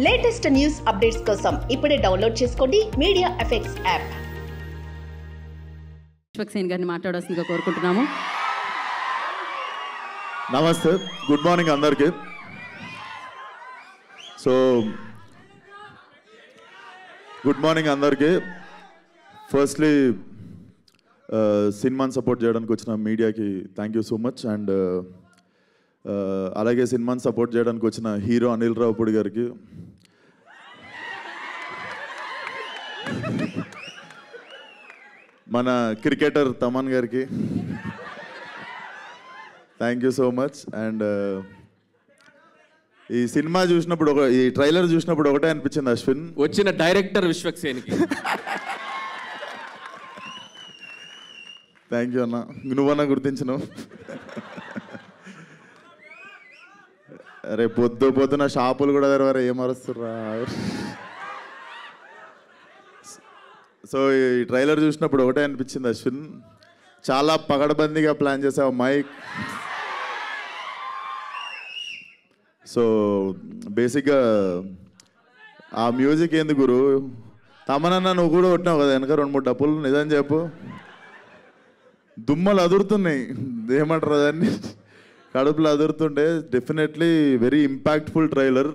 Latest news updates కోసం ఇప్పుడే download చేసుకోండి మీడియా ఎఫెక్ట్స్ యాప్. విశ్వక్సేన్ గారిని మాట్లాడాల్సిందిగా కోరుకుంటున్నాము. నమస్తే, గుడ్ మార్నింగ్ అందరికీ. గుడ్ మార్నింగ్ అందరికీ. ఫస్ట్లీ సినిమాని సపోర్ట్ చేయడానికి వచ్చిన మీడియాకి thank you so much. And అలాగే సినిమాని సపోర్ట్ చేయడానికి వచ్చిన హీరో అనిల్ రావుపూడి గారికి, మన క్రికెటర్ తమన్ గారికి thank you so much. And ఈ సినిమా చూసినప్పుడు ఈ ట్రైలర్ చూసినప్పుడు ఒకటే అనిపించింది అశ్విన్, వచ్చిన డైరెక్టర్ విశ్వక్సేన్కి థ్యాంక్ యూ అన్న, నువ్వన్నా గుర్తించినావు. అరే పొద్దున షాపులు కూడా తెరవారు, ఏమరుస్తుర్రా. సో ఈ ట్రైలర్ చూసినప్పుడు ఒకటే అనిపించింది అశ్విన్, చాలా పగడబందీగా ప్లాన్ చేసావు మైక్. సో బేసిక్గా ఆ మ్యూజిక్ ఏంది గురు, తమనన్నా నువ్వు కూడా కొట్టినావు కదా వెనక 2-3 డప్పులు. నిజం చెప్పు, దుమ్మలు అదురుతున్నాయి, ఏమంటారు దాన్ని, కడుపులు అదురుతుండే. Definitely very impactful trailer.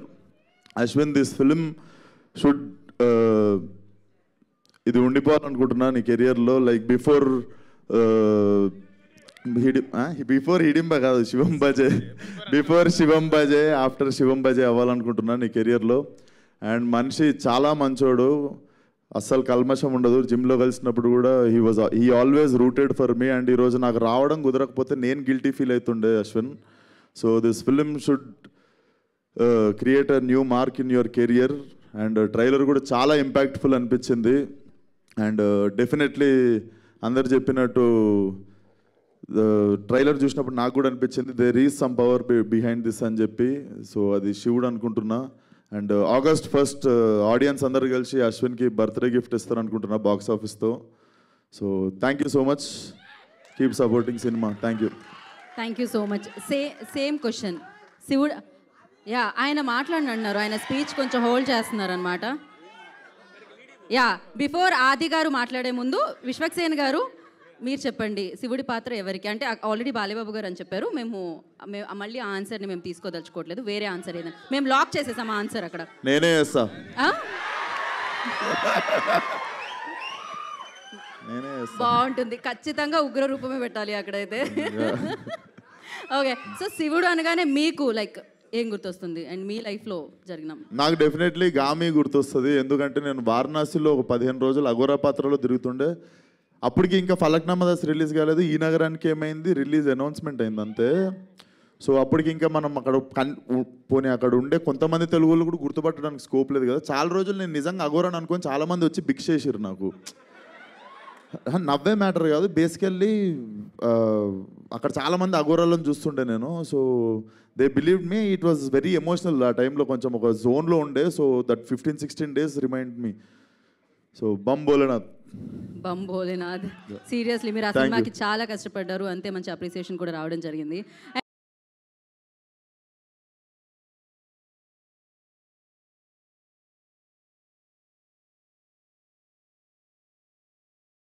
Ashwin, this film should ఇది ఉండిపోవాలనుకుంటున్నా నీ కెరియర్లో. లైక్ బిఫోర్ హిడింబ కాదు, శివం బజే, బిఫోర్ శివం బజే, ఆఫ్టర్ శివం బజే అవ్వాలనుకుంటున్నా నీ కెరియర్లో. అండ్ మనిషి చాలా మంచోడు, అస్సలు కల్మషం ఉండదు. జిమ్లో కలిసినప్పుడు కూడా he always rooted for me. And ఈరోజు నాకు రావడం కుదరకపోతే నేను గిల్టీ ఫీల్ అవుతుండే Ashwin. So this film should create a new mark in your career. And trailer కూడా చాలా ఇంపాక్ట్ఫుల్ అనిపించింది. అండ్ డెఫినెట్లీ అందరు చెప్పినట్టు ట్రైలర్ చూసినప్పుడు నాకు కూడా అనిపించింది there is some power behind this అని చెప్పి. సో అది శివుడు అనుకుంటున్నా. అండ్ August 1st ఆడియన్స్ అందరు కలిసి అశ్విన్కి బర్త్డే గిఫ్ట్ ఇస్తారు అనుకుంటున్నా బాక్స్ ఆఫీస్తో. So thank you so much, keep supporting cinema. Thank you. Thank you so much. Same question శివుడు, ఆయన మాట్లాడినారు, ఆయన స్పీచ్ కొంచెం హోల్డ్ చేస్తున్నారు అనమాట. బిఫోర్ ఆది గారు మాట్లాడే ముందు విశ్వక్సేన్ గారు మీరు చెప్పండి, శివుడి పాత్ర ఎవరికి? అంటే ఆల్రెడీ బాలేబాబు గారు అని చెప్పారు. మేము మళ్ళీ ఆ ఆన్సర్ని మేము తీసుకోదలుచుకోవట్లేదు, వేరే ఆన్సర్ ఏదైనా మేము లాక్ చేసేసాం ఆ ఆన్సర్ అక్కడ. నేనే చేస్తా. బాగుంటుంది, ఖచ్చితంగా ఉగ్ర రూపమే పెట్టాలి అక్కడైతే. ఓకే, సో శివుడు అనగానే మీకు లైక్ ఏం గుర్తొస్తుంది? అండ్ మీ లైఫ్లో జరిగిన? నాకు డెఫినెట్లీ గామి గుర్తొస్తుంది. ఎందుకంటే నేను వారణాసిలో ఒక 15 రోజులు అఘోరా పాత్రలో తిరుగుతుండే. అప్పటికి ఇంకా ఫలక్నామా దాస్ రిలీజ్ కాలేదు. ఈ నగరానికి ఏమైంది, రిలీజ్ అనౌన్స్మెంట్ అయింది అంతే. సో అప్పటికి ఇంకా మనం అక్కడ పోనీ అక్కడ ఉండే కొంతమంది తెలుగులో కూడా గుర్తుపట్టడానికి స్కోప్ లేదు కదా. చాలా రోజులు నేను నిజంగా అఘోరాని అనుకొని చాలామంది వచ్చి భిక్ష చేసిరు నాకు. నవ్వే మ్యాటర్ కాదు, బేసికల్లీ అక్కడ చాలామంది అఘోరాలను చూస్తుండే నేను. So they believe me, it was very emotional. ఆ టైంలో కొంచెం ఒక జోన్లో ఉండే. So that 15-16 days remind me. So Bam Bholenath. Seriously మీరు ఆ సినిమాకి చాలా కష్టపడ్డారు, అంతే మంచి అప్రిసియేషన్ కూడా రావడం జరిగింది.